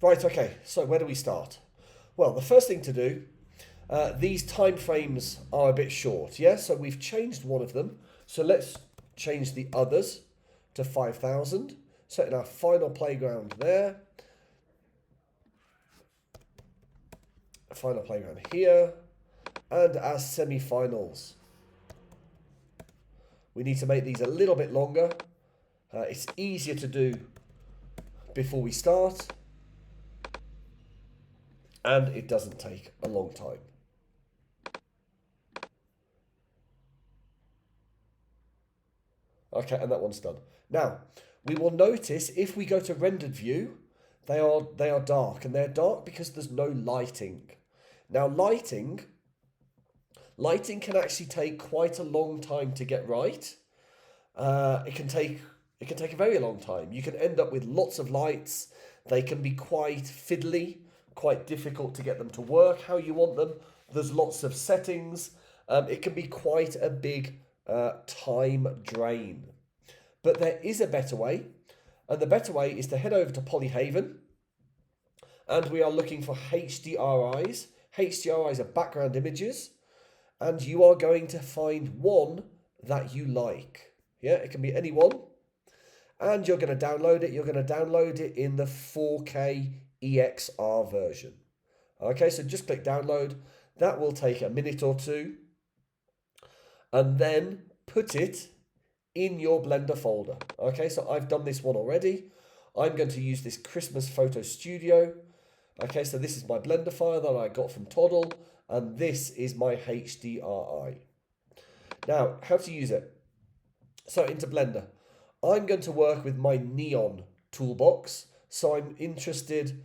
Right, okay, so where do we start? Well, the first thing to do, these time frames are a bit short, yeah? So we've changed one of them. So let's change the others to 5,000. Setting our final playground there. Final playground here. And our semi-finals. We need to make these a little bit longer. It's easier to do before we start. And it doesn't take a long time. Okay, and that one's done. Now, we will notice if we go to rendered view, they are dark, and they're dark because there's no lighting. Now, lighting can actually take quite a long time to get right. It can take a very long time. You can end up with lots of lights. They can be quite fiddly, quite difficult to get them to work how you want them. There's lots of settings. It can be quite a big time drain. But there is a better way, and the better way is to head over to Polyhaven, and we are looking for HDRIs. HDRIs are background images, and you are going to find one that you like. Yeah, it can be any one, and you're going to download it. You're going to download it in the 4K EXR version. Okay, so just click download. That will take a minute or two, and then put it in your Blender folder. Okay, so I've done this one already. I'm going to use this Christmas Photo Studio. Okay, so this is my Blender file that I got from Toddle, and this is my HDRI. Now, how to use it? So into Blender, I'm going to work with my neon toolbox. So I'm interested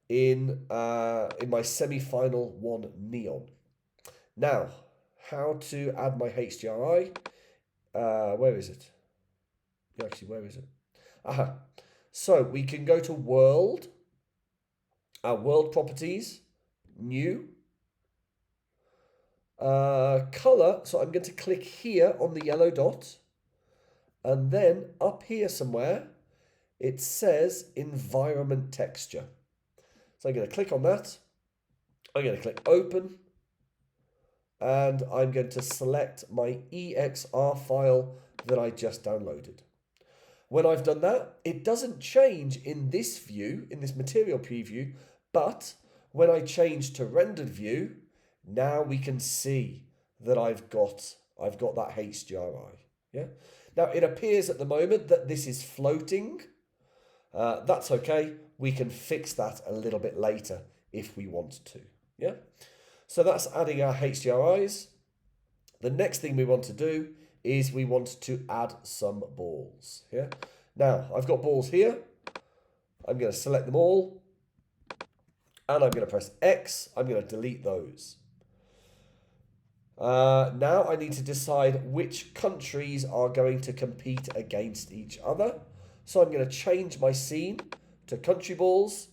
in my semi-final one neon. Now, how to add my HDRI? Where is it? Actually, where is it? Aha. So we can go to World, our World Properties, New, Color. So I'm going to click here on the yellow dot, and then up here somewhere, it says Environment Texture. So I'm going to click on that. I'm going to click Open. And I'm going to select my EXR file that I just downloaded. When I've done that, it doesn't change in this view, in this material preview, but when I change to rendered view, now we can see that I've got that HDRI. Yeah. Now it appears at the moment that this is floating. That's okay. We can fix that a little bit later if we want to. Yeah. So that's adding our HDRIs. The next thing we want to do is we want to add some balls. Yeah. Now I've got balls here. I'm going to select them all, and I'm going to press X. I'm going to delete those. Now I need to decide which countries are going to compete against each other. So I'm going to change my scene to country balls.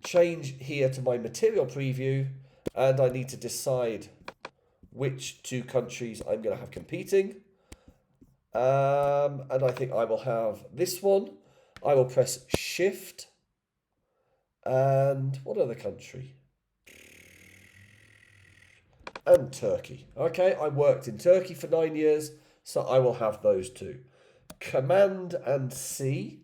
Change here to my material preview, and I need to decide which two countries I'm going to have competing. And I think I will have this one. I will press Shift. And what other country? And Turkey. Okay, I worked in Turkey for 9 years, so I will have those two. Command and C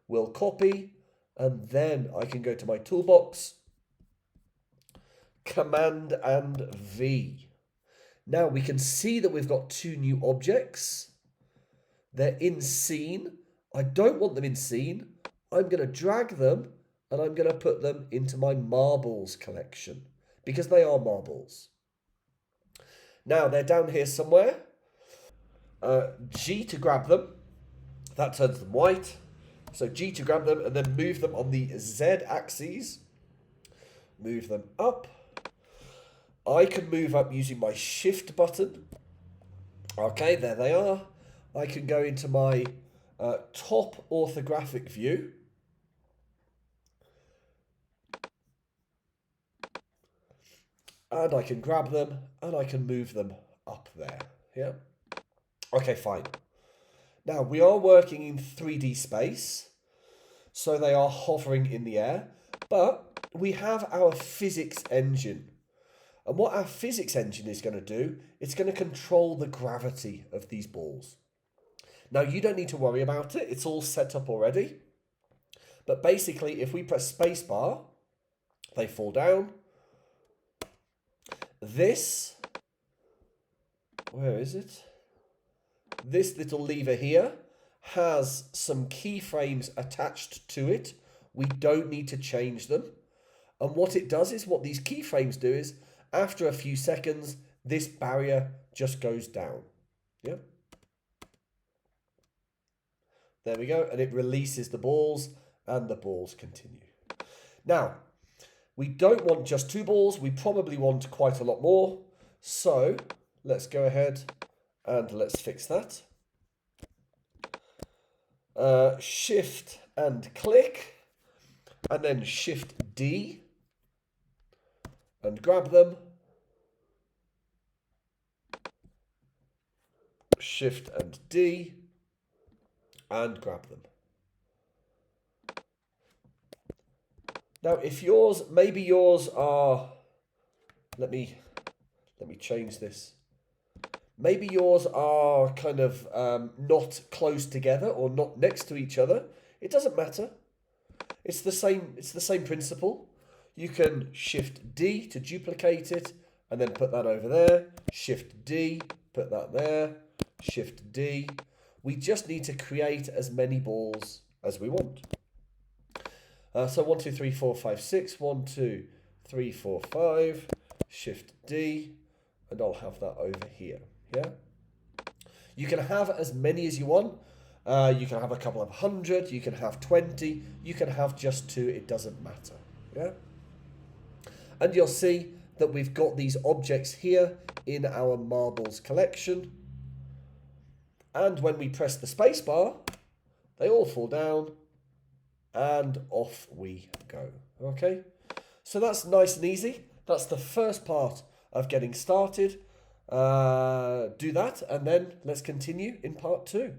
will copy. And then I can go to my toolbox, Command and V. Now we can see that we've got two new objects. They're in scene. I don't want them in scene. I'm going to drag them and I'm going to put them into my marbles collection because they are marbles. Now they're down here somewhere. G to grab them. That turns them white. So G to grab them and then move them on the Z axis. Move them up. I can move up using my Shift button. Okay, there they are. I can go into my top orthographic view. And I can grab them and I can move them up there. Yeah. Okay, fine. Now we are working in 3D space. so they are hovering in the air. But we have our physics engine. And what our physics engine is going to do, it's going to control the gravity of these balls. Now, you don't need to worry about it. It's all set up already. But basically, if we press spacebar, they fall down. This, where is it? This little lever here has some keyframes attached to it. We don't need to change them. And what it does is, what these keyframes do is, after a few seconds, this barrier just goes down. Yeah. There we go. And it releases the balls and the balls continue. Now, we don't want just 2 balls. We probably want quite a lot more. So let's go ahead and let's fix that. Shift and click, and then Shift D and grab them. Shift and D and grab them. Now, if yours, maybe yours are, let me change this. Maybe yours are kind of not close together or not next to each other. It doesn't matter. It's the same principle. You can Shift D to duplicate it and then put that over there. Shift D, put that there. Shift D. We just need to create as many balls as we want. So 1, 2, 3, 4, 5, 6. 1, 2, 3, 4, 5. Shift D, and I'll have that over here. Yeah. You can have as many as you want. You can have a couple of 100. You can have 20. You can have just 2. It doesn't matter. Yeah. And you'll see that we've got these objects here in our marbles collection. And when we press the space bar, they all fall down. And off we go. Okay, so that's nice and easy. That's the first part of getting started. Do that, and then let's continue in part 2.